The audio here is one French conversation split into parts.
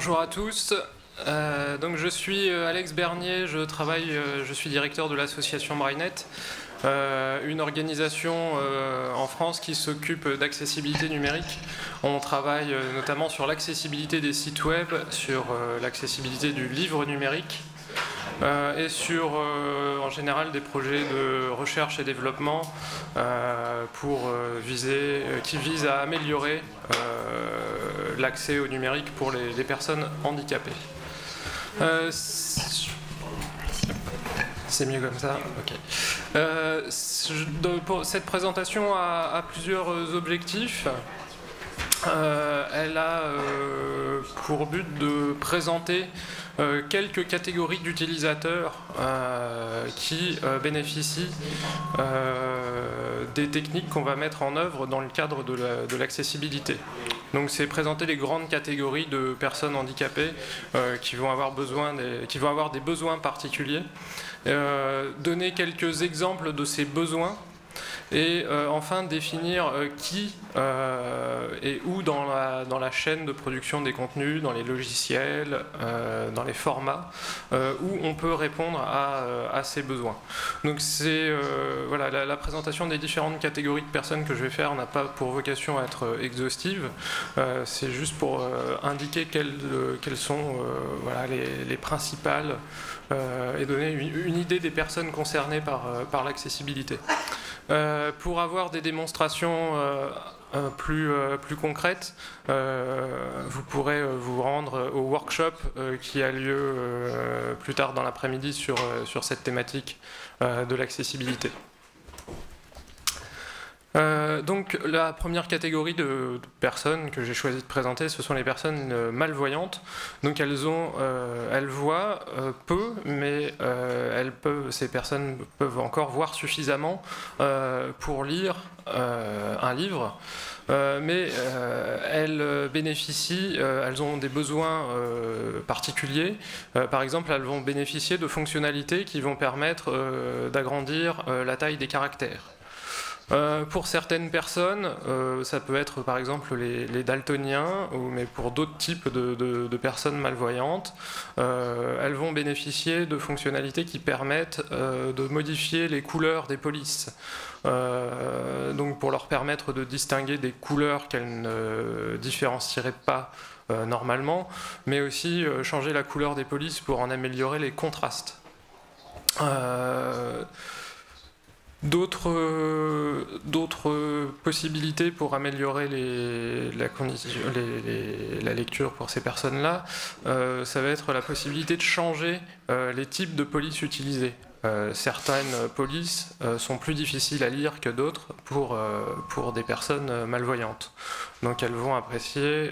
Bonjour à tous. Donc je suis Alex Bernier, je suis directeur de l'association Brainnet, une organisation en France qui s'occupe d'accessibilité numérique. On travaille notamment sur l'accessibilité des sites web, sur l'accessibilité du livre numérique et sur en général des projets de recherche et développement qui visent à améliorer l'accès au numérique pour les personnes handicapées. C'est mieux comme ça. Ok. Cette présentation a plusieurs objectifs. Elle a pour but de présenter quelques catégories d'utilisateurs qui bénéficient des techniques qu'on va mettre en œuvre dans le cadre de l'accessibilité. Donc c'est présenter les grandes catégories de personnes handicapées qui vont avoir des besoins particuliers, donner quelques exemples de ces besoins, et enfin définir qui et où dans la chaîne de production des contenus, dans les logiciels, dans les formats, où on peut répondre à ces besoins. Donc c'est voilà, la présentation des différentes catégories de personnes que je vais faire n'a pas pour vocation à être exhaustive, c'est juste pour indiquer quelles sont voilà, les principales et donner une idée des personnes concernées par l'accessibilité. Pour avoir des démonstrations plus concrètes, vous pourrez vous rendre au workshop qui a lieu plus tard dans l'après-midi sur cette thématique de l'accessibilité. Donc la première catégorie de personnes que j'ai choisi de présenter, ce sont les personnes malvoyantes. Donc elles voient peu, mais ces personnes peuvent encore voir suffisamment pour lire un livre. Mais elles bénéficient, elles ont des besoins particuliers. Par exemple, elles vont bénéficier de fonctionnalités qui vont permettre d'agrandir la taille des caractères. Pour certaines personnes, ça peut être par exemple les daltoniens, mais pour d'autres types de personnes malvoyantes, elles vont bénéficier de fonctionnalités qui permettent de modifier les couleurs des polices. Donc pour leur permettre de distinguer des couleurs qu'elles ne différencieraient pas normalement, mais aussi changer la couleur des polices pour en améliorer les contrastes. D'autres possibilités pour améliorer la lecture pour ces personnes-là, ça va être la possibilité de changer les types de polices utilisées. Certaines polices sont plus difficiles à lire que d'autres pour des personnes malvoyantes. Donc elles vont apprécier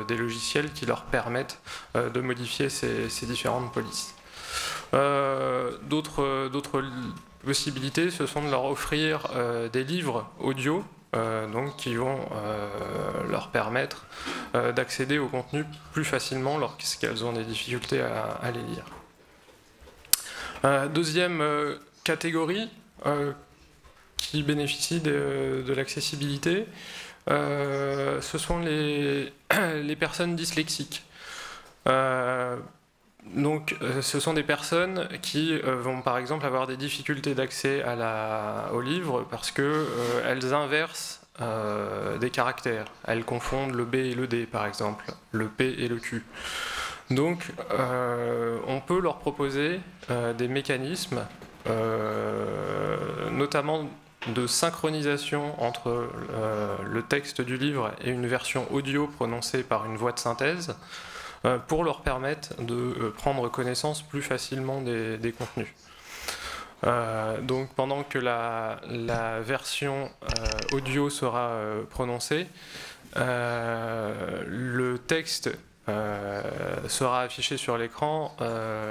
des logiciels qui leur permettent de modifier ces différentes polices. D'autres possibilités, ce sont de leur offrir des livres audio donc qui vont leur permettre d'accéder au contenu plus facilement lorsqu'elles ont des difficultés à les lire. Deuxième catégorie qui bénéficie de l'accessibilité, ce sont les personnes dyslexiques. Donc, ce sont des personnes qui vont par exemple avoir des difficultés d'accès au livre parce qu'elles inversent des caractères. Elles confondent le B et le D par exemple, le P et le Q. Donc, on peut leur proposer des mécanismes, notamment de synchronisation entre le texte du livre et une version audio prononcée par une voix de synthèse, pour leur permettre de prendre connaissance plus facilement des contenus. Donc pendant que la version audio sera prononcée, le texte sera affiché sur l'écran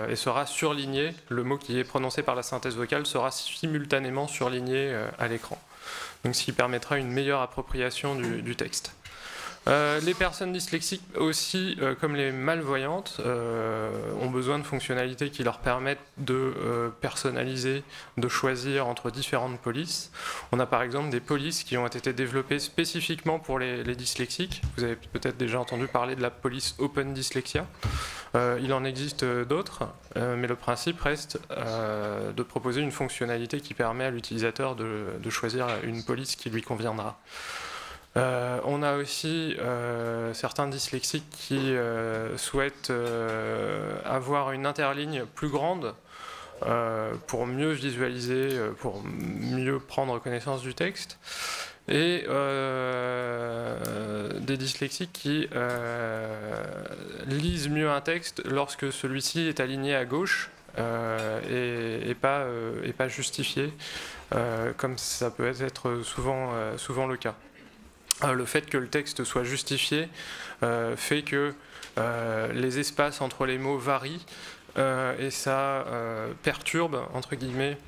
et sera surligné. Le mot qui est prononcé par la synthèse vocale sera simultanément surligné à l'écran. Donc ce qui permettra une meilleure appropriation du texte. Les personnes dyslexiques aussi, comme les malvoyantes, ont besoin de fonctionnalités qui leur permettent de personnaliser, de choisir entre différentes polices. On a par exemple des polices qui ont été développées spécifiquement pour les dyslexiques. Vous avez peut-être déjà entendu parler de la police Open Dyslexia. Il en existe d'autres, mais le principe reste de proposer une fonctionnalité qui permet à l'utilisateur de choisir une police qui lui conviendra. On a aussi certains dyslexiques qui souhaitent avoir une interligne plus grande pour mieux visualiser, pour mieux prendre connaissance du texte. Et des dyslexiques qui lisent mieux un texte lorsque celui-ci est aligné à gauche et pas justifié, comme ça peut être souvent le cas. Le fait que le texte soit justifié fait que les espaces entre les mots varient et ça perturbe, entre guillemets,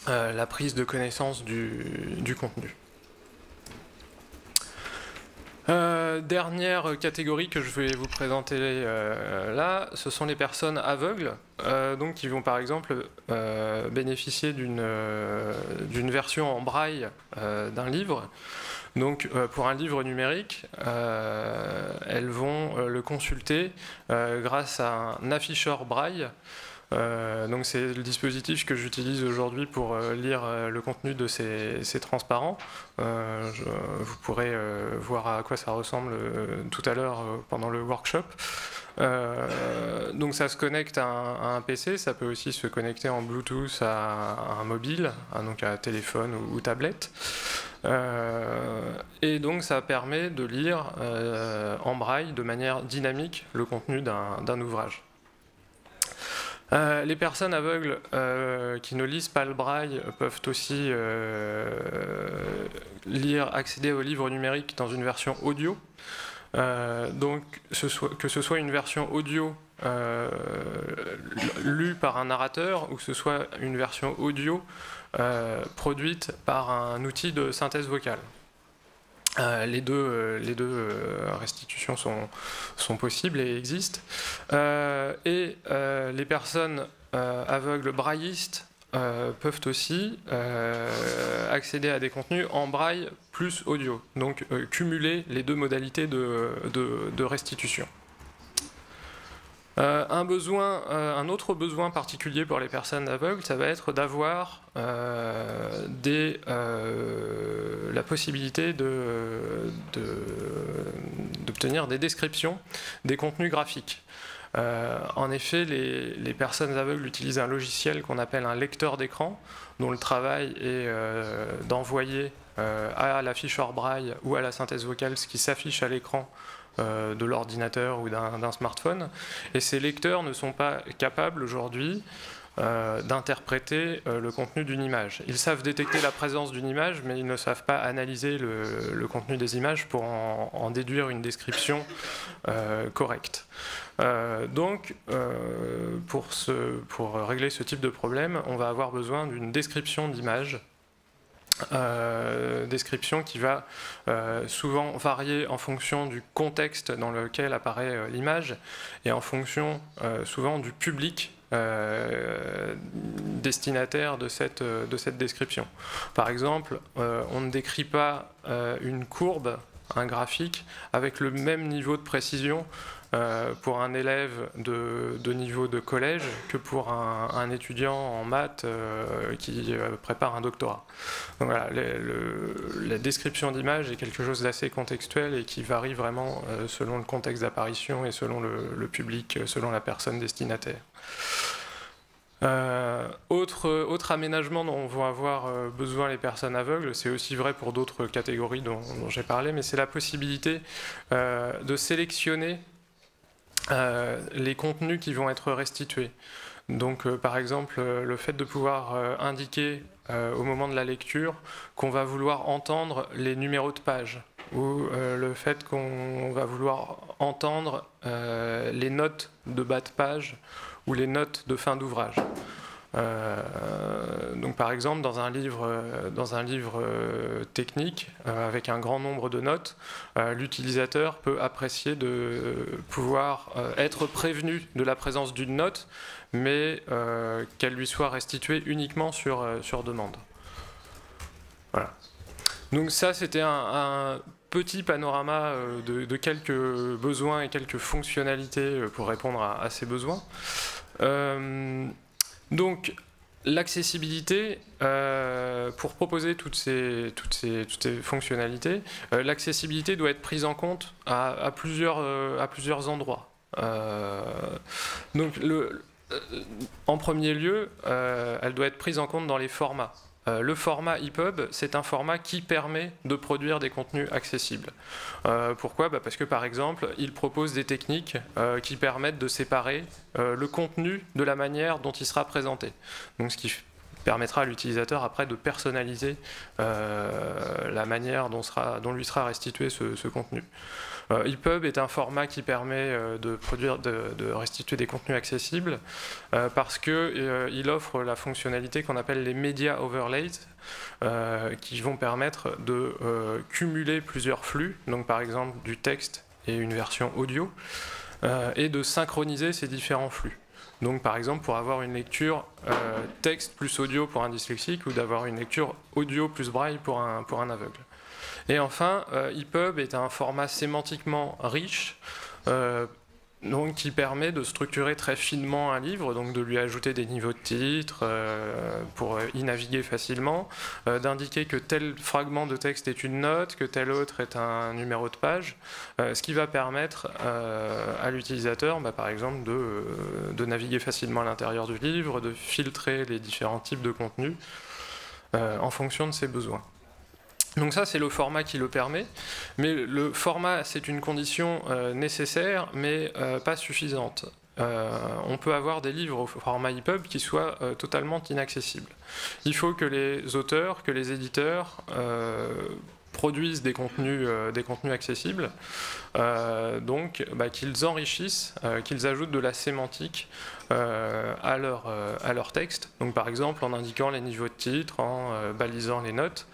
la prise de connaissance du contenu. Dernière catégorie que je vais vous présenter là, ce sont les personnes aveugles, donc qui vont par exemple bénéficier d'une version en braille d'un livre. Donc pour un livre numérique, elles vont le consulter grâce à un afficheur braille. Donc c'est le dispositif que j'utilise aujourd'hui pour lire le contenu de ces transparents. Vous pourrez voir à quoi ça ressemble tout à l'heure pendant le workshop. Donc ça se connecte à un PC, ça peut aussi se connecter en Bluetooth à un mobile, donc à un téléphone ou tablette. Et donc ça permet de lire en braille de manière dynamique le contenu d'un ouvrage. Les personnes aveugles qui ne lisent pas le braille peuvent aussi accéder aux livres numériques dans une version audio. Donc que ce soit une version audio lue par un narrateur ou que ce soit une version audio produite par un outil de synthèse vocale. Les deux restitutions sont possibles et existent. Et les personnes aveugles braillistes peuvent aussi accéder à des contenus en braille plus audio, donc cumuler les deux modalités de restitution. Un autre besoin particulier pour les personnes aveugles, ça va être d'avoir la possibilité d'obtenir des descriptions des contenus graphiques. En effet, les personnes aveugles utilisent un logiciel qu'on appelle un lecteur d'écran, dont le travail est d'envoyer à l'afficheur braille ou à la synthèse vocale ce qui s'affiche à l'écran de l'ordinateur ou d'un smartphone. Et ces lecteurs ne sont pas capables aujourd'hui d'interpréter le contenu d'une image. Ils savent détecter la présence d'une image, mais ils ne savent pas analyser le contenu des images pour en déduire une description correcte. Donc, pour régler ce type de problème, on va avoir besoin d'une description d'image. Description qui va souvent varier en fonction du contexte dans lequel apparaît l'image et en fonction souvent du public destinataire de cette description. Par exemple, on ne décrit pas une courbe, un graphique, avec le même niveau de précision pour un élève de niveau de collège que pour un étudiant en maths qui prépare un doctorat. Donc voilà, la description d'image est quelque chose d'assez contextuel et qui varie vraiment selon le contexte d'apparition et selon le public, selon la personne destinataire. Autre aménagement dont vont avoir besoin les personnes aveugles, c'est aussi vrai pour d'autres catégories dont j'ai parlé, mais c'est la possibilité de sélectionner les contenus qui vont être restitués. Donc par exemple le fait de pouvoir indiquer au moment de la lecture qu'on va vouloir entendre les numéros de page ou le fait qu'on va vouloir entendre les notes de bas de page ou les notes de fin d'ouvrage. donc par exemple, dans un livre technique, avec un grand nombre de notes, l'utilisateur peut apprécier de pouvoir être prévenu de la présence d'une note, mais qu'elle lui soit restituée uniquement sur demande. Voilà. Donc ça, c'était un petit panorama de quelques besoins et quelques fonctionnalités pour répondre à ces besoins. Donc, l'accessibilité, pour proposer toutes ces fonctionnalités, l'accessibilité doit être prise en compte à plusieurs endroits. Donc, en premier lieu, elle doit être prise en compte dans les formats. Le format EPUB, c'est un format qui permet de produire des contenus accessibles. Pourquoi ? Parce que, par exemple, il propose des techniques qui permettent de séparer le contenu de la manière dont il sera présenté. Donc, ce qui permettra à l'utilisateur après de personnaliser la manière dont lui sera restitué ce contenu. EPUB est un format qui permet de restituer des contenus accessibles parce qu'il offre la fonctionnalité qu'on appelle les media overlays qui vont permettre de cumuler plusieurs flux, donc par exemple du texte et une version audio, et de synchroniser ces différents flux. Donc par exemple pour avoir une lecture texte plus audio pour un dyslexique ou d'avoir une lecture audio plus braille pour un aveugle. Et enfin, EPUB est un format sémantiquement riche, donc qui permet de structurer très finement un livre, donc de lui ajouter des niveaux de titre pour y naviguer facilement, d'indiquer que tel fragment de texte est une note, que tel autre est un numéro de page, ce qui va permettre à l'utilisateur, par exemple, de naviguer facilement à l'intérieur du livre, de filtrer les différents types de contenus en fonction de ses besoins. Donc ça, c'est le format qui le permet, mais le format, c'est une condition nécessaire, mais pas suffisante. On peut avoir des livres au format EPUB qui soient totalement inaccessibles. Il faut que les auteurs, que les éditeurs produisent des contenus accessibles, donc qu'ils enrichissent, qu'ils ajoutent de la sémantique à leur texte, donc par exemple en indiquant les niveaux de titre, en balisant les notes.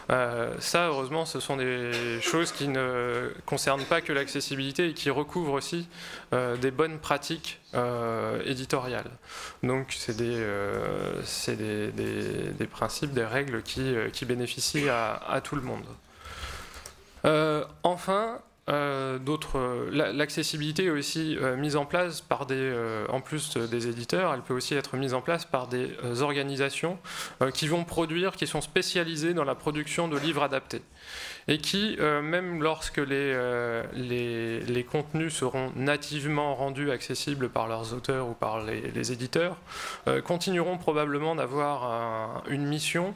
Ça, heureusement, ce sont des choses qui ne concernent pas que l'accessibilité et qui recouvrent aussi des bonnes pratiques éditoriales. Donc c'est des principes, des règles qui bénéficient à tout le monde. Enfin, l'accessibilité est aussi mise en place par en plus des éditeurs, elle peut aussi être mise en place par des organisations qui sont spécialisées dans la production de livres adaptés. Et qui, même lorsque les contenus seront nativement rendus accessibles par leurs auteurs ou par les éditeurs, continueront probablement d'avoir une mission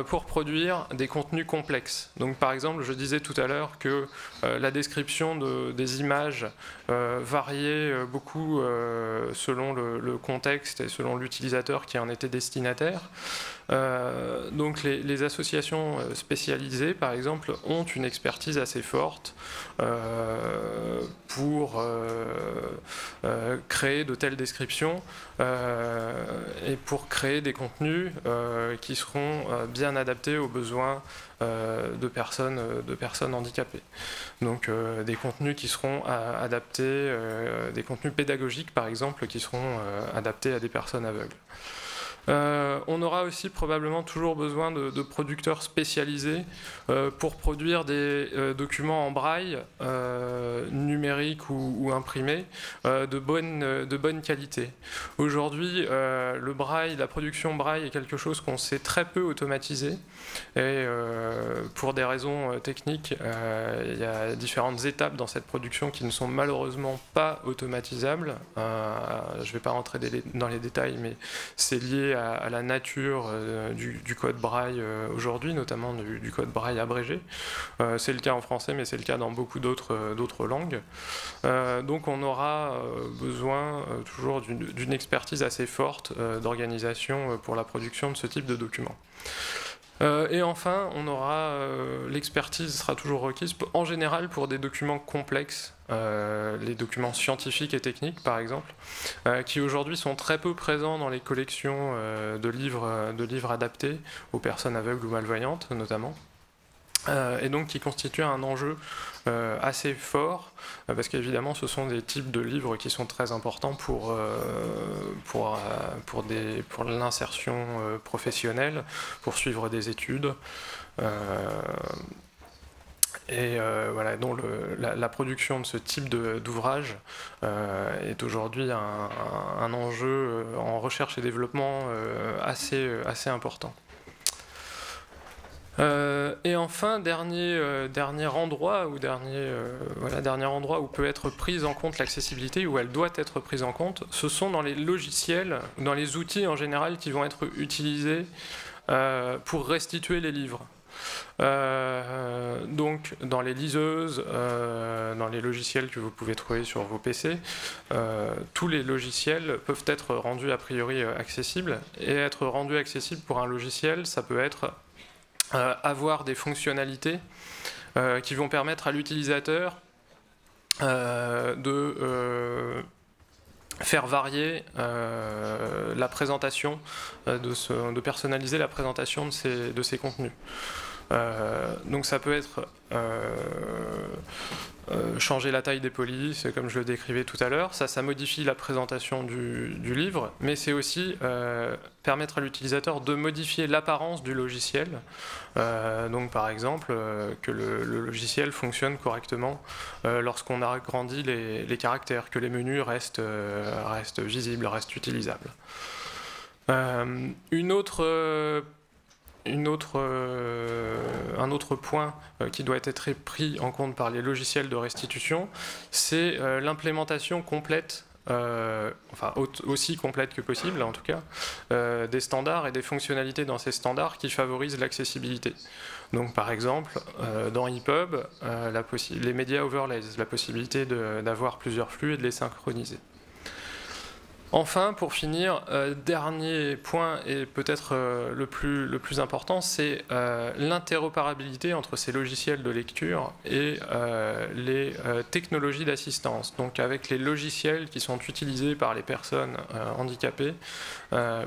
pour produire des contenus complexes. Donc par exemple, je disais tout à l'heure que la description des images variait beaucoup selon le contexte et selon l'utilisateur qui en était destinataire. Donc les associations spécialisées, par exemple, ont une expertise assez forte pour créer de telles descriptions et pour créer des contenus qui seront bien adaptés aux besoins de personnes handicapées. Donc des contenus qui seront adaptés, des contenus pédagogiques par exemple, qui seront adaptés à des personnes aveugles. On aura aussi probablement toujours besoin de producteurs spécialisés pour produire des documents en braille, numériques ou imprimés, de bonne qualité. Aujourd'hui, le braille, la production braille est quelque chose qu'on sait très peu automatiser et pour des raisons techniques, il y a différentes étapes dans cette production qui ne sont malheureusement pas automatisables. Je ne vais pas rentrer dans les détails, mais c'est lié à la nature du code braille aujourd'hui, notamment du code braille abrégé. C'est le cas en français, mais c'est le cas dans beaucoup d'autres langues. Donc on aura besoin toujours d'une expertise assez forte d'organisation pour la production de ce type de documents. Et enfin, on aura l'expertise sera toujours requise en général pour des documents complexes, les documents scientifiques et techniques par exemple, qui aujourd'hui sont très peu présents dans les collections de livres adaptés aux personnes aveugles ou malvoyantes notamment. Et donc qui constitue un enjeu assez fort, parce qu'évidemment ce sont des types de livres qui sont très importants pour l'insertion professionnelle, pour suivre des études. Voilà, donc la production de ce type d'ouvrage est aujourd'hui un enjeu en recherche et développement assez important. Et enfin, dernier endroit où peut être prise en compte l'accessibilité, où elle doit être prise en compte, ce sont dans les logiciels, dans les outils en général qui vont être utilisés pour restituer les livres. Donc dans les liseuses, dans les logiciels que vous pouvez trouver sur vos PC, tous les logiciels peuvent être rendus a priori accessibles, et être rendu accessible pour un logiciel, ça peut être avoir des fonctionnalités qui vont permettre à l'utilisateur de faire varier la présentation, de personnaliser la présentation de ces contenus. Donc ça peut être changer la taille des polices, comme je le décrivais tout à l'heure, ça modifie la présentation du livre, mais c'est aussi permettre à l'utilisateur de modifier l'apparence du logiciel, donc par exemple que le logiciel fonctionne correctement lorsqu'on a agrandi les caractères, que les menus restent visibles, restent utilisables. Un autre point qui doit être pris en compte par les logiciels de restitution, c'est l'implémentation complète, enfin aussi complète que possible en tout cas, des standards et des fonctionnalités dans ces standards qui favorisent l'accessibilité. Donc par exemple, dans EPUB, les media overlays, la possibilité d'avoir plusieurs flux et de les synchroniser. Enfin, pour finir, dernier point et peut-être le plus important, c'est l'interopérabilité entre ces logiciels de lecture et les technologies d'assistance, donc avec les logiciels qui sont utilisés par les personnes handicapées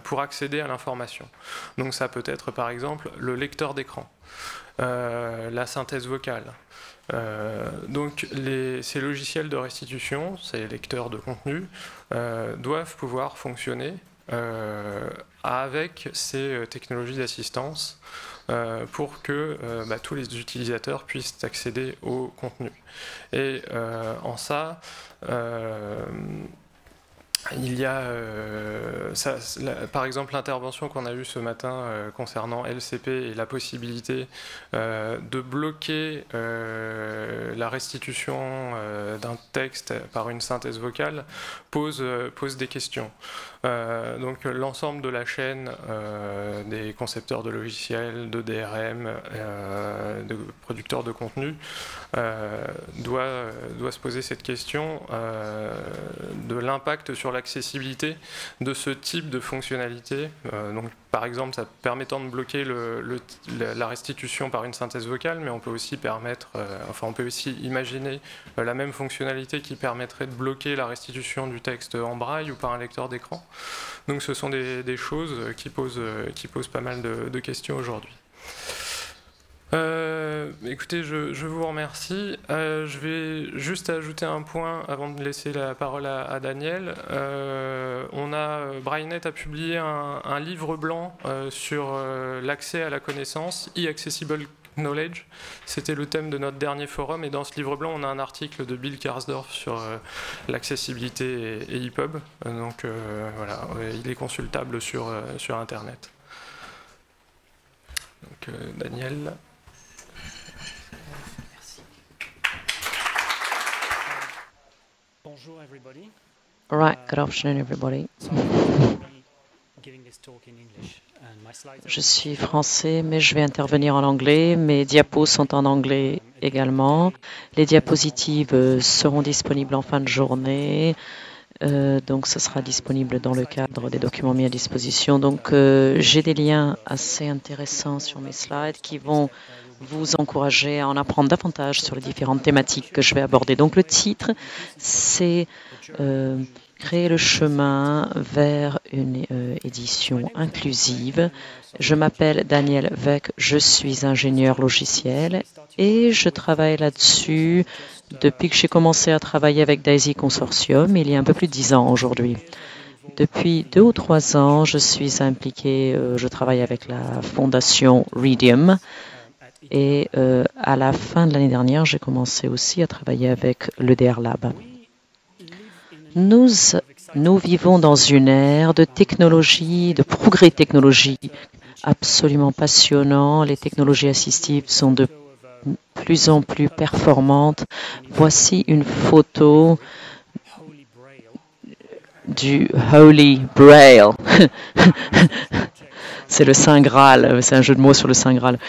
pour accéder à l'information. Donc ça peut être par exemple le lecteur d'écran, la synthèse vocale. Donc ces logiciels de restitution, ces lecteurs de contenu, doivent pouvoir fonctionner avec ces technologies d'assistance pour que tous les utilisateurs puissent accéder au contenu. Et en ça, il y a, par exemple, l'intervention qu'on a eue ce matin concernant LCP et la possibilité de bloquer la restitution d'un texte par une synthèse vocale pose des questions. Donc l'ensemble de la chaîne des concepteurs de logiciels, de DRM, de producteurs de contenu doit se poser cette question de l'impact sur l'accessibilité de ce type de fonctionnalité. Donc, par exemple, ça permettant de bloquer la restitution par une synthèse vocale, mais on peut aussi on peut aussi imaginer la même fonctionnalité qui permettrait de bloquer la restitution du texte en braille ou par un lecteur d'écran. Donc ce sont des choses qui posent pas mal de questions aujourd'hui. Écoutez, je vous remercie. Je vais juste ajouter un point avant de laisser la parole à Daniel. BrailleNet a publié un livre blanc sur l'accès à la connaissance, e-accessible knowledge. C'était le thème de notre dernier forum, et dans ce livre blanc, on a un article de Bill Karsdorf sur l'accessibilité et EPUB. Donc voilà, il est consultable sur Internet. Donc Daniel. Bonjour everybody. All right, good afternoon everybody. Je suis français, mais je vais intervenir en anglais. Mes diapos sont en anglais également. Les diapositives seront disponibles en fin de journée. Donc, ce sera disponible dans le cadre des documents mis à disposition. Donc, j'ai des liens assez intéressants sur mes slides qui vont vous encourager à en apprendre davantage sur les différentes thématiques que je vais aborder. Donc, le titre, c'est Créer le chemin vers une édition inclusive. Je m'appelle Daniel Weck, je suis ingénieur logiciel et je travaille là-dessus depuis que j'ai commencé à travailler avec DAISY Consortium, il y a un peu plus de 10 ans aujourd'hui. Depuis 2 ou 3 ans, je suis impliqué, je travaille avec la fondation Redium et à la fin de l'année dernière, j'ai commencé aussi à travailler avec l'EDR Lab. Nous vivons dans une ère de technologie, de progrès technologique absolument passionnant. Les technologies assistives sont de plus en plus performantes. Voici une photo du Holy Braille. C'est le Saint Graal, c'est un jeu de mots sur le Saint Graal.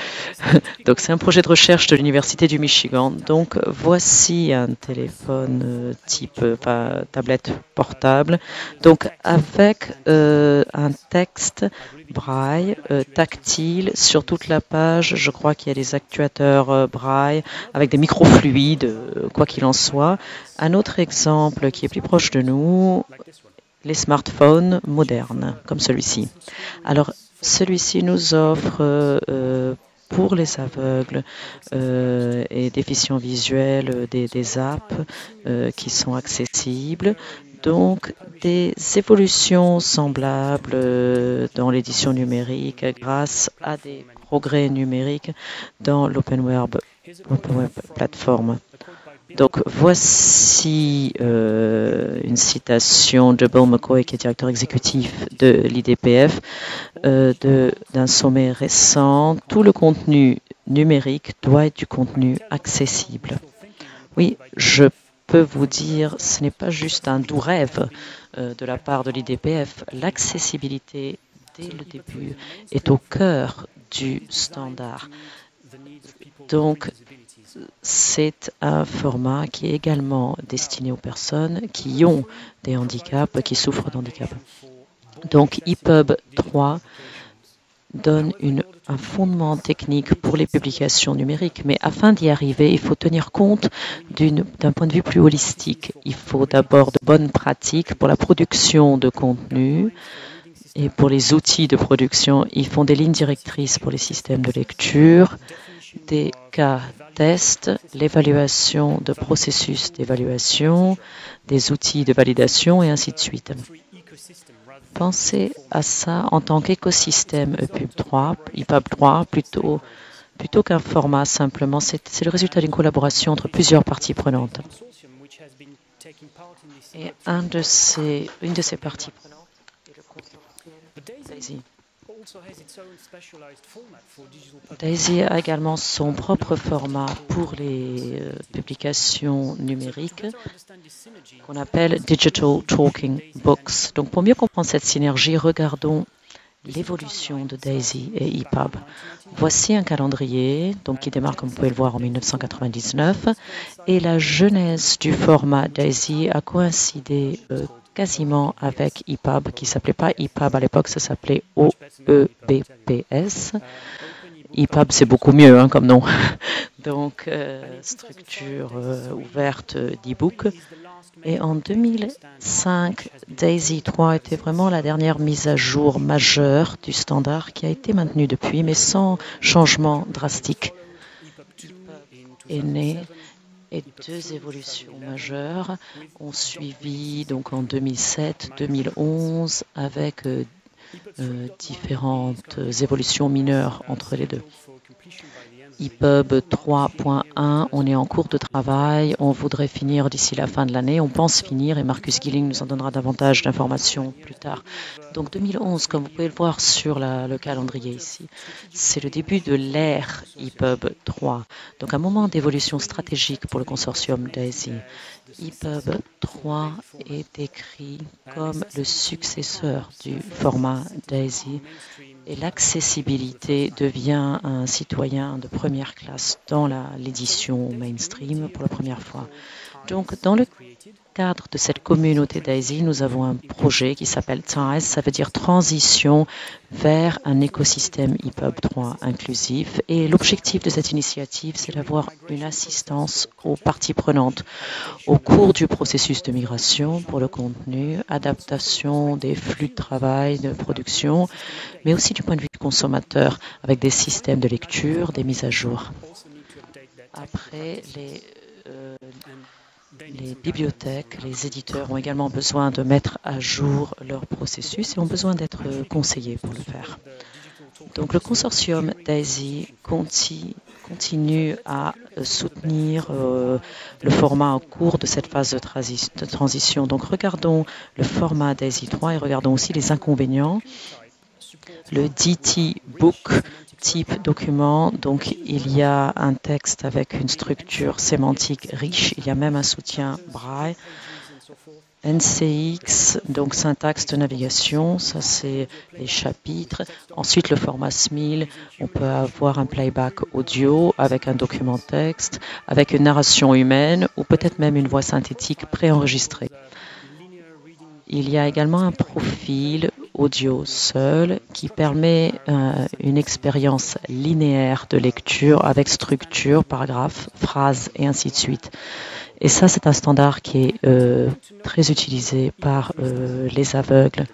Donc c'est un projet de recherche de l'Université du Michigan. Donc voici un téléphone type tablette portable. Donc avec un texte braille tactile sur toute la page. Je crois qu'il y a des actuateurs braille avec des microfluides, quoi qu'il en soit. Un autre exemple qui est plus proche de nous, les smartphones modernes, comme celui-ci. Alors, celui-ci nous offre pour les aveugles et déficients visuels des apps qui sont accessibles. Donc, des évolutions semblables dans l'édition numérique grâce à des progrès numériques dans l'Open Web Platform. Donc, voici une citation de Bill McCoy, qui est directeur exécutif de l'IDPF, d'un sommet récent. Tout le contenu numérique doit être du contenu accessible. Oui, je peux vous dire, ce n'est pas juste un doux rêve de la part de l'IDPF. L'accessibilité, dès le début, est au cœur du standard. Donc, c'est un format qui est également destiné aux personnes qui ont des handicaps, qui souffrent d'handicap. Donc, EPUB 3 donne un fondement technique pour les publications numériques, mais afin d'y arriver, il faut tenir compte d'un point de vue plus holistique. Il faut d'abord de bonnes pratiques pour la production de contenu. Et pour les outils de production, ils font des lignes directrices pour les systèmes de lecture, des cas tests, l'évaluation de processus d'évaluation, des outils de validation et ainsi de suite. Pensez à ça en tant qu'écosystème EPUB 3, EPUB 3 plutôt qu'un format simplement. C'est le résultat d'une collaboration entre plusieurs parties prenantes. Et une de ces parties prenantes est le consortium DAISY. DAISY a également son propre format pour les publications numériques qu'on appelle Digital Talking Books. Donc pour mieux comprendre cette synergie, regardons l'évolution de DAISY et EPUB. Voici un calendrier qui démarre, comme vous pouvez le voir, en 1999 et la genèse du format DAISY a coïncidé quasiment avec EPUB, qui ne s'appelait pas EPUB à l'époque, ça s'appelait OEBPS. EPUB, c'est beaucoup mieux comme nom. Donc, structure ouverte d'e-book. Et en 2005, DAISY 3 était vraiment la dernière mise à jour majeure du standard qui a été maintenue depuis, mais sans changement drastique. EPUB est né et 2 évolutions majeures ont suivi donc en 2007-2011 avec différentes évolutions mineures entre les deux. EPUB 3.1, on est en cours de travail, on voudrait finir d'ici la fin de l'année, on pense finir et Marcus Gilling nous en donnera davantage d'informations plus tard. Donc 2011, comme vous pouvez le voir sur le calendrier ici, c'est le début de l'ère EPUB 3, donc un moment d'évolution stratégique pour le consortium DAISY. EPUB 3 est décrit comme le successeur du format DAISY et l'accessibilité devient un citoyen de première classe dans l'édition mainstream pour la première fois. Donc, dans le cadre de cette communauté DAISY, nous avons un projet qui s'appelle TIES, ça veut dire transition vers un écosystème EPUB 3 inclusif. Et l'objectif de cette initiative, c'est d'avoir une assistance aux parties prenantes au cours du processus de migration pour le contenu, adaptation des flux de travail, de production, mais aussi du point de vue du consommateur avec des systèmes de lecture, des mises à jour. Après, les bibliothèques, les éditeurs ont également besoin de mettre à jour leur processus et ont besoin d'être conseillés pour le faire. Donc le consortium DAISY continue à soutenir le format en cours de cette phase de transition. Donc regardons le format DAISY 3 et regardons aussi les inconvénients. Le DT Book type document, donc il y a un texte avec une structure sémantique riche, il y a même un soutien braille. NCX, donc syntaxe de navigation, ça c'est les chapitres. Ensuite le format SMIL, on peut avoir un playback audio avec un document texte, avec une narration humaine ou peut-être même une voix synthétique préenregistrée. Il y a également un profil audio seul qui permet une expérience linéaire de lecture avec structure, paragraphe, phrase et ainsi de suite. Et ça, c'est un standard qui est très utilisé par les aveugles.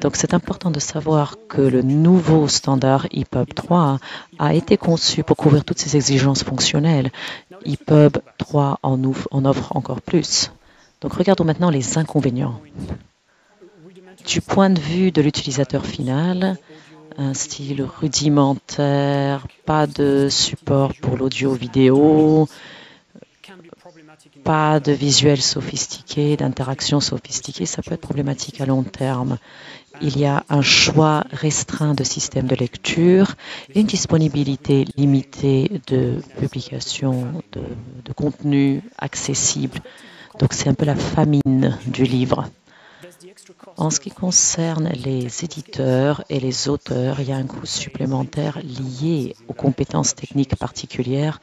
Donc c'est important de savoir que le nouveau standard EPUB 3 a été conçu pour couvrir toutes ces exigences fonctionnelles. EPUB 3 en offre encore plus. Donc regardons maintenant les inconvénients. Du point de vue de l'utilisateur final, un style rudimentaire, pas de support pour l'audio-vidéo, pas de visuel sophistiqué, d'interaction sophistiquée, ça peut être problématique à long terme. Il y a un choix restreint de systèmes de lecture et une disponibilité limitée de publications, de contenu accessible. Donc c'est un peu la famine du livre. En ce qui concerne les éditeurs et les auteurs, il y a un coût supplémentaire lié aux compétences techniques particulières,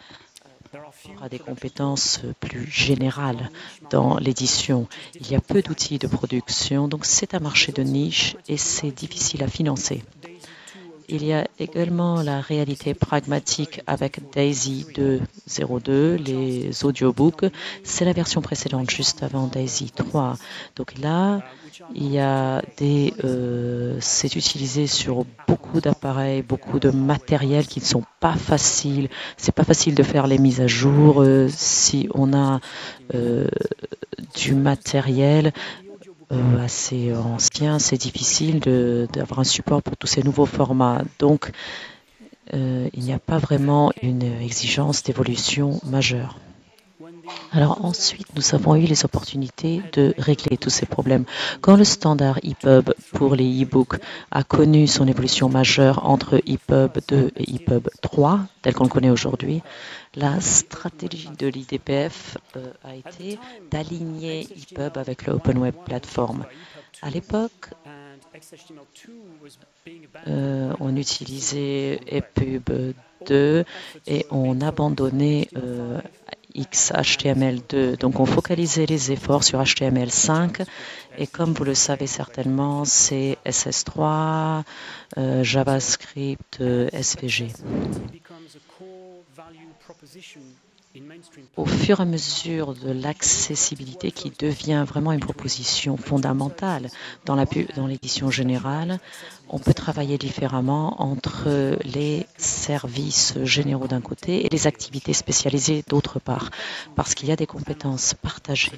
à des compétences plus générales dans l'édition. Il y a peu d'outils de production, donc c'est un marché de niche et c'est difficile à financer. Il y a également la réalité pragmatique avec DAISY 2.02, les audiobooks. C'est la version précédente, juste avant DAISY 3. Donc là, il y a c'est utilisé sur beaucoup d'appareils, beaucoup de matériel qui ne sont pas faciles. C'est pas facile de faire les mises à jour si on a du matériel assez ancien, c'est difficile d'avoir un support pour tous ces nouveaux formats. Donc, il n'y a pas vraiment une exigence d'évolution majeure. Alors ensuite, nous avons eu les opportunités de régler tous ces problèmes. Quand le standard EPUB pour les e-books a connu son évolution majeure entre EPUB 2 et EPUB 3, tel qu'on le connaît aujourd'hui, la stratégie de l'IDPF a été d'aligner EPUB avec le Open Web Platform. À l'époque, on utilisait EPUB 2 et on abandonnait XHTML2. Donc on focalisait les efforts sur HTML5 et comme vous le savez certainement, c'est SS3, JavaScript, SVG. Au fur et à mesure de l'accessibilité qui devient vraiment une proposition fondamentale dans l'édition générale, on peut travailler différemment entre les services généraux d'un côté et les activités spécialisées d'autre part, parce qu'il y a des compétences partagées,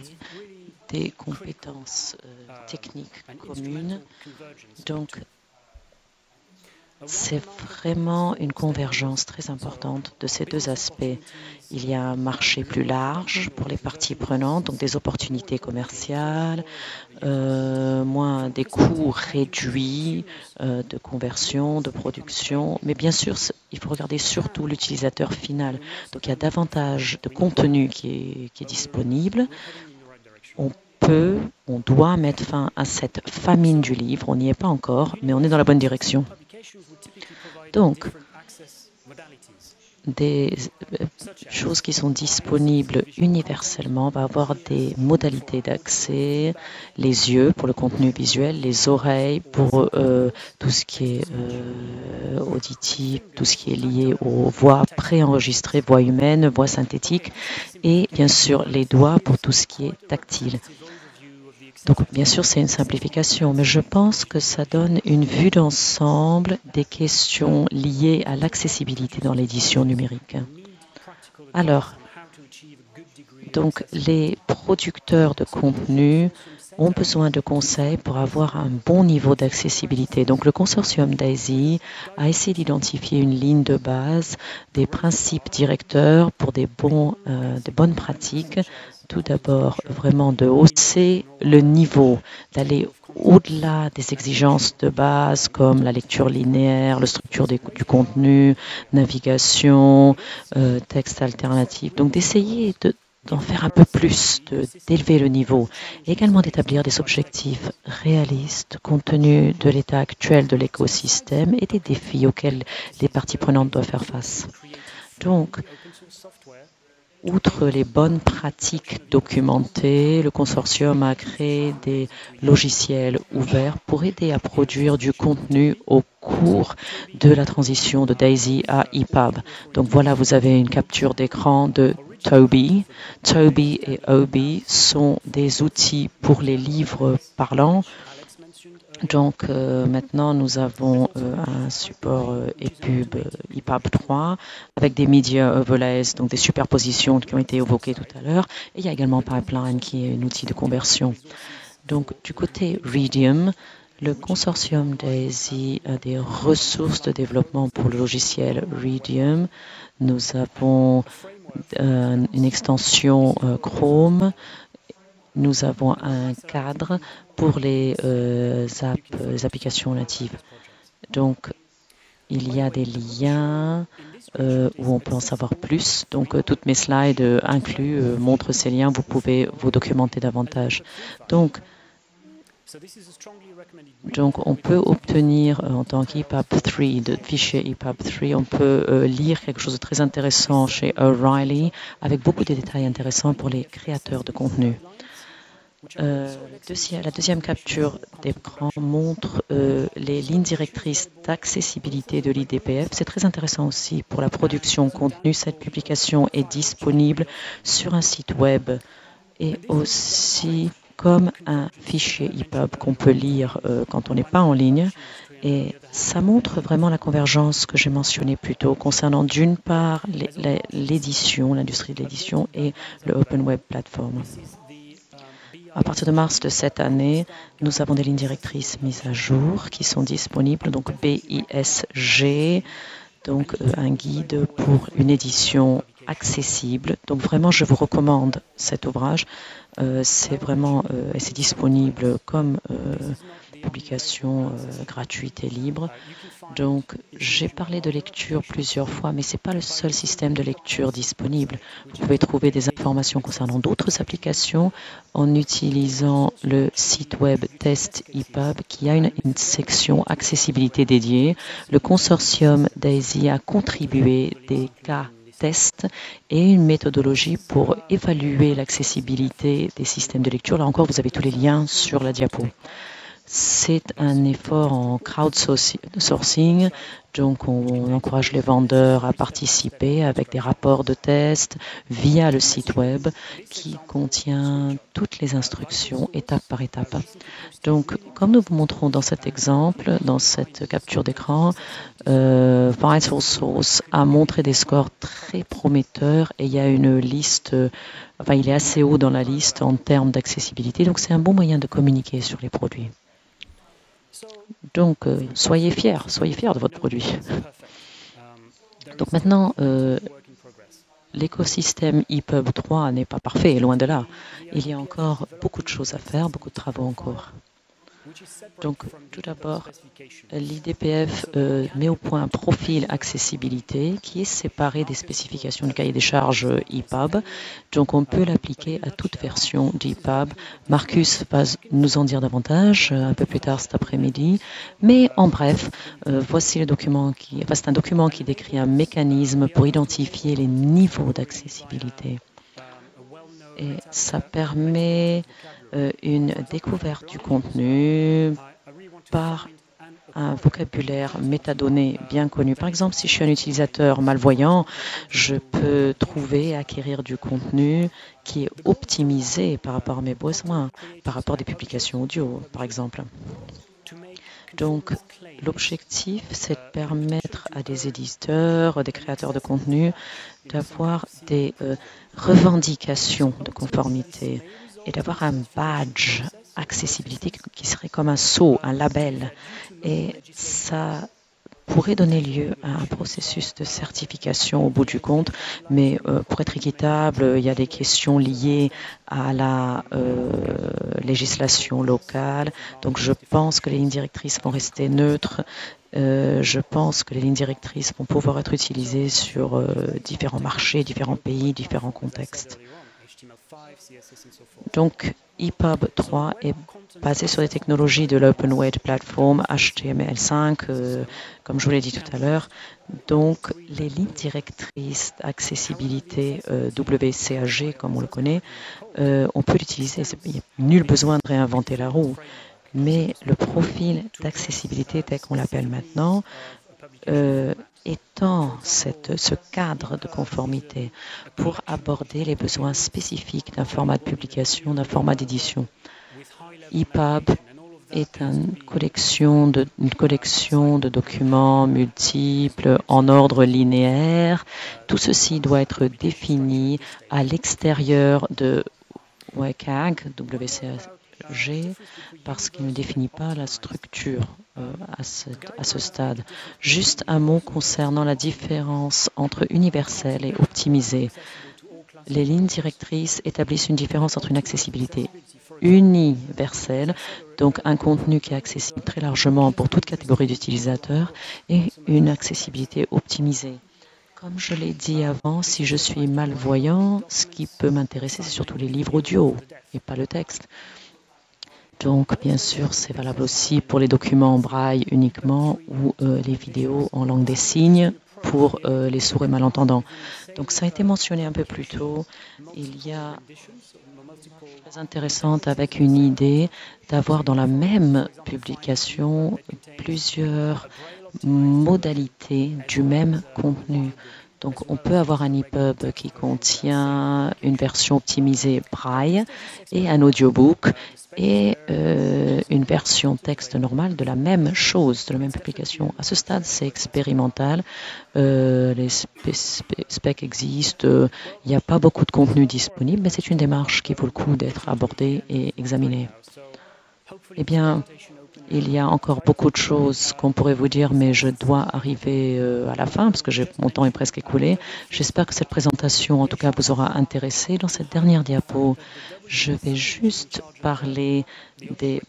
des compétences techniques communes. Donc, c'est vraiment une convergence très importante de ces deux aspects. Il y a un marché plus large pour les parties prenantes, donc des opportunités commerciales, des coûts réduits de conversion, de production. Mais bien sûr, il faut regarder surtout l'utilisateur final. Donc il y a davantage de contenu qui est disponible. On doit mettre fin à cette famine du livre. On n'y est pas encore, mais on est dans la bonne direction. Donc, des choses qui sont disponibles universellement. On va avoir des modalités d'accès, les yeux pour le contenu visuel, les oreilles pour tout ce qui est auditif, tout ce qui est lié aux voix préenregistrées, voix humaine, voix synthétique, et bien sûr les doigts pour tout ce qui est tactile. Donc, bien sûr, c'est une simplification, mais je pense que ça donne une vue d'ensemble des questions liées à l'accessibilité dans l'édition numérique. Alors, donc, les producteurs de contenu ont besoin de conseils pour avoir un bon niveau d'accessibilité. Donc, le consortium DAISY a essayé d'identifier une ligne de base, des principes directeurs pour de bonnes pratiques. Tout d'abord, vraiment de hausser le niveau, d'aller au-delà des exigences de base comme la lecture linéaire, la structure du contenu, navigation, texte alternatif. Donc d'essayer d'en faire un peu plus, d'élever le niveau, et également d'établir des objectifs réalistes compte tenu de l'état actuel de l'écosystème et des défis auxquels les parties prenantes doivent faire face. Donc, outre les bonnes pratiques documentées, le consortium a créé des logiciels ouverts pour aider à produire du contenu au cours de la transition de DAISY à EPUB. Donc voilà, vous avez une capture d'écran de Toby. Toby et Obi sont des outils pour les livres parlants. Donc maintenant, nous avons un support EPUB 3 avec des media overlays, donc des superpositions qui ont été évoquées tout à l'heure. Et il y a également Pipeline qui est un outil de conversion. Donc du côté Readium, le consortium DAISY a des ressources de développement pour le logiciel Readium. Nous avons une extension Chrome. Nous avons un cadre pour les applications natives. Donc, il y a des liens où on peut en savoir plus. Donc, toutes mes slides montrent ces liens. Vous pouvez vous documenter davantage. Donc on peut obtenir en tant qu'EPUB 3, de fichier EPUB 3, on peut lire quelque chose de très intéressant chez O'Reilly avec beaucoup de détails intéressants pour les créateurs de contenu. La deuxième capture d'écran montre les lignes directrices d'accessibilité de l'IDPF. C'est très intéressant aussi pour la production de contenu. Cette publication est disponible sur un site web et aussi comme un fichier EPUB qu'on peut lire quand on n'est pas en ligne. Et ça montre vraiment la convergence que j'ai mentionnée plus tôt concernant d'une part l'édition, l'industrie de l'édition et le Open Web Platform. À partir de mars de cette année, nous avons des lignes directrices mises à jour qui sont disponibles, donc BISG, donc un guide pour une édition accessible. Donc vraiment, je vous recommande cet ouvrage. C'est vraiment, c'est disponible comme publication gratuite et libre. Donc, j'ai parlé de lecture plusieurs fois, mais ce n'est pas le seul système de lecture disponible. Vous pouvez trouver des informations concernant d'autres applications en utilisant le site web Test EPUB qui a une section accessibilité dédiée. Le consortium DAISY a contribué des cas tests et une méthodologie pour évaluer l'accessibilité des systèmes de lecture. Là encore, vous avez tous les liens sur la diapo. C'est un effort en crowdsourcing, donc on encourage les vendeurs à participer avec des rapports de test via le site web qui contient toutes les instructions étape par étape. Donc, comme nous vous montrons dans cet exemple, dans cette capture d'écran, Vital Source a montré des scores très prometteurs et il y a une liste, enfin il est assez haut dans la liste en termes d'accessibilité, donc c'est un bon moyen de communiquer sur les produits. Donc, soyez fiers de votre produit. Donc maintenant, l'écosystème EPUB 3 n'est pas parfait, loin de là. Il y a encore beaucoup de choses à faire, beaucoup de travaux en cours. Donc, tout d'abord, l'IDPF met au point un profil accessibilité qui est séparé des spécifications du cahier des charges EPUB. Donc, on peut l'appliquer à toute version d'EPUB. Marcus va nous en dire davantage un peu plus tard cet après-midi. Mais en bref, voici le document c'est un document qui décrit un mécanisme pour identifier les niveaux d'accessibilité. Et ça permet une découverte du contenu par un vocabulaire métadonné bien connu. Par exemple, si je suis un utilisateur malvoyant, je peux trouver et acquérir du contenu qui est optimisé par rapport à mes besoins, par rapport à des publications audio, par exemple. Donc, l'objectif, c'est de permettre à des éditeurs, des créateurs de contenu, d'avoir des revendications de conformité et d'avoir un badge accessibilité qui serait comme un sceau, un label. Et ça pourrait donner lieu à un processus de certification au bout du compte, mais pour être équitable, il y a des questions liées à la législation locale. Donc je pense que les lignes directrices vont rester neutres. Je pense que les lignes directrices vont pouvoir être utilisées sur différents marchés, différents pays, différents contextes. Donc, EPUB 3 est basé sur les technologies de l'Open Web Platform HTML5, comme je vous l'ai dit tout à l'heure. Donc, les lignes directrices d'accessibilité WCAG, comme on le connaît, on peut l'utiliser. Il n'y a nul besoin de réinventer la roue. Mais le profil d'accessibilité tel qu'on l'appelle maintenant étend ce cadre de conformité pour aborder les besoins spécifiques d'un format de publication, d'un format d'édition. EPUB est une collection de documents multiples en ordre linéaire. Tout ceci doit être défini à l'extérieur de WCAG, parce qu'il ne définit pas la structure à ce stade. Juste un mot concernant la différence entre universel et optimisé. Les lignes directrices établissent une différence entre une accessibilité universelle, donc un contenu qui est accessible très largement pour toute catégorie d'utilisateurs, et une accessibilité optimisée. Comme je l'ai dit avant, si je suis malvoyant, ce qui peut m'intéresser, c'est surtout les livres audio et pas le texte. Donc, bien sûr, c'est valable aussi pour les documents en braille uniquement ou les vidéos en langue des signes pour les sourds et malentendants. Donc, ça a été mentionné un peu plus tôt. Il y a très intéressante avec une idée d'avoir dans la même publication plusieurs modalités du même contenu. Donc, on peut avoir un EPUB qui contient une version optimisée braille et un audiobook et une version texte normale de la même chose, de la même publication. À ce stade, c'est expérimental. Les specs existent. Il n'y a pas beaucoup de contenu disponible, mais c'est une démarche qui vaut le coup d'être abordée et examinée. Eh bien, il y a encore beaucoup de choses qu'on pourrait vous dire, mais je dois arriver à la fin parce que mon temps est presque écoulé. J'espère que cette présentation, en tout cas, vous aura intéressé. Dans cette dernière diapo, je vais juste parler des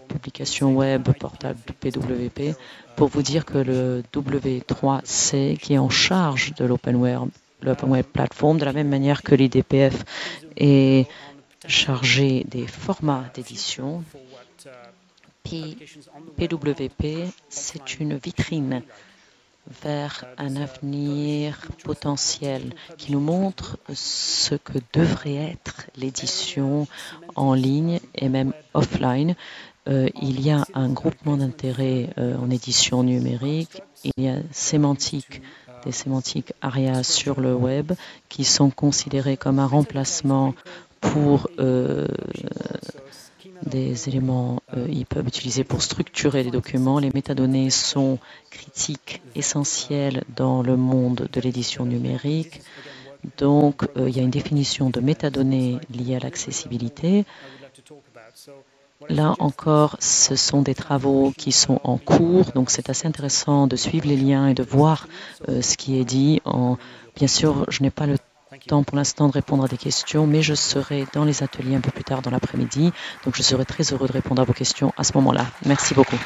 publications web portables de PWP pour vous dire que le W3C, qui est en charge de l'Open Web Platform, de la même manière que l'IDPF est chargé des formats d'édition, PWP, c'est une vitrine vers un avenir potentiel qui nous montre ce que devrait être l'édition en ligne et même offline. Il y a un groupement d'intérêt en édition numérique, il y a des sémantiques ARIA sur le web qui sont considérées comme un remplacement pour des éléments EPUB utilisés pour structurer les documents. Les métadonnées sont critiques, essentielles dans le monde de l'édition numérique. Donc, il y a une définition de métadonnées liées à l'accessibilité. Là encore, ce sont des travaux qui sont en cours, donc c'est assez intéressant de suivre les liens et de voir ce qui est dit. Bien sûr, je n'ai pas le temps pour l'instant de répondre à des questions, mais je serai dans les ateliers un peu plus tard dans l'après-midi. Donc je serai très heureux de répondre à vos questions à ce moment-là. Merci beaucoup.